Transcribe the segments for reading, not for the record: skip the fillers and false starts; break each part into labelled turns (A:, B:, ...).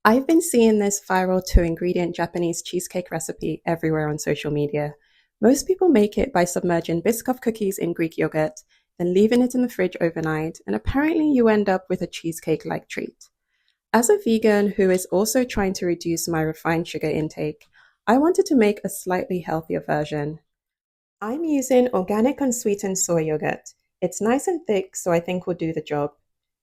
A: I've been seeing this viral 2-ingredient Japanese cheesecake recipe everywhere on social media. Most people make it by submerging Biscoff cookies in Greek yogurt, then leaving it in the fridge overnight, and apparently you end up with a cheesecake-like treat. As a vegan who is also trying to reduce my refined sugar intake, I wanted to make a slightly healthier version. I'm using organic unsweetened soy yogurt. It's nice and thick, so I think will do the job.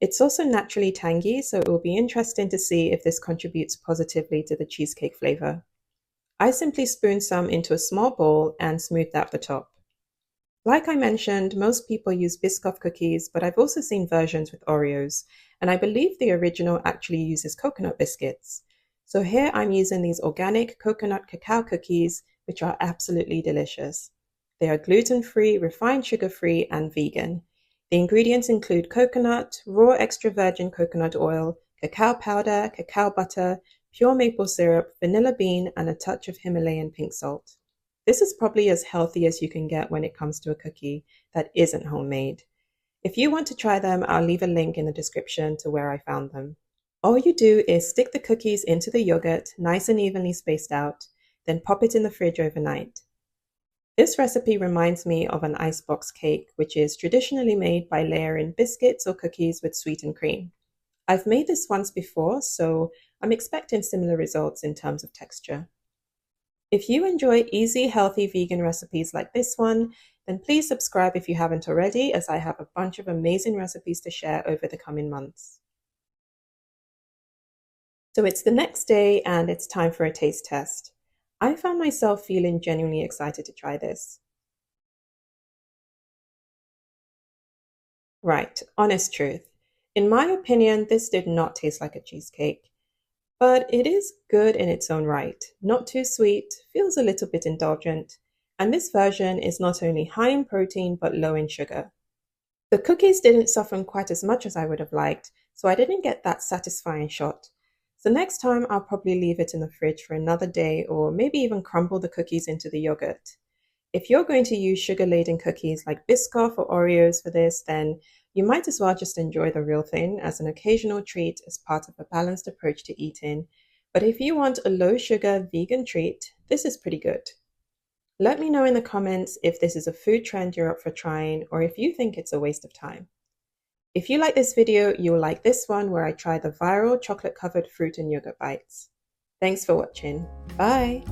A: It's also naturally tangy, so it will be interesting to see if this contributes positively to the cheesecake flavor. I simply spoon some into a small bowl and smooth out the top. Like I mentioned, most people use Biscoff cookies, but I've also seen versions with Oreos, and I believe the original actually uses coconut biscuits. So here I'm using these organic coconut cacao cookies, which are absolutely delicious. They are gluten-free, refined sugar-free, and vegan. The ingredients include coconut, raw extra virgin coconut oil, cacao powder, cacao butter, pure maple syrup, vanilla bean, and a touch of Himalayan pink salt. This is probably as healthy as you can get when it comes to a cookie that isn't homemade. If you want to try them, I'll leave a link in the description to where I found them. All you do is stick the cookies into the yogurt, nice and evenly spaced out, then pop it in the fridge overnight. This recipe reminds me of an icebox cake, which is traditionally made by layering biscuits or cookies with sweetened cream. I've made this once before, so I'm expecting similar results in terms of texture. If you enjoy easy, healthy vegan recipes like this one, then please subscribe if you haven't already, as I have a bunch of amazing recipes to share over the coming months. So it's the next day and it's time for a taste test. I found myself feeling genuinely excited to try this. Right, honest truth. In my opinion, this did not taste like a cheesecake, but it is good in its own right. Not too sweet, feels a little bit indulgent, and this version is not only high in protein but low in sugar. The cookies didn't soften quite as much as I would have liked, so I didn't get that satisfying shot. So next time I'll probably leave it in the fridge for another day or maybe even crumble the cookies into the yogurt. If you're going to use sugar-laden cookies like Biscoff or Oreos for this, then you might as well just enjoy the real thing as an occasional treat as part of a balanced approach to eating. But if you want a low-sugar vegan treat, this is pretty good. Let me know in the comments if this is a food trend you're up for trying or if you think it's a waste of time. If you like this video, you'll like this one where I try the viral chocolate-covered fruit and yogurt bites. Thanks for watching. Bye!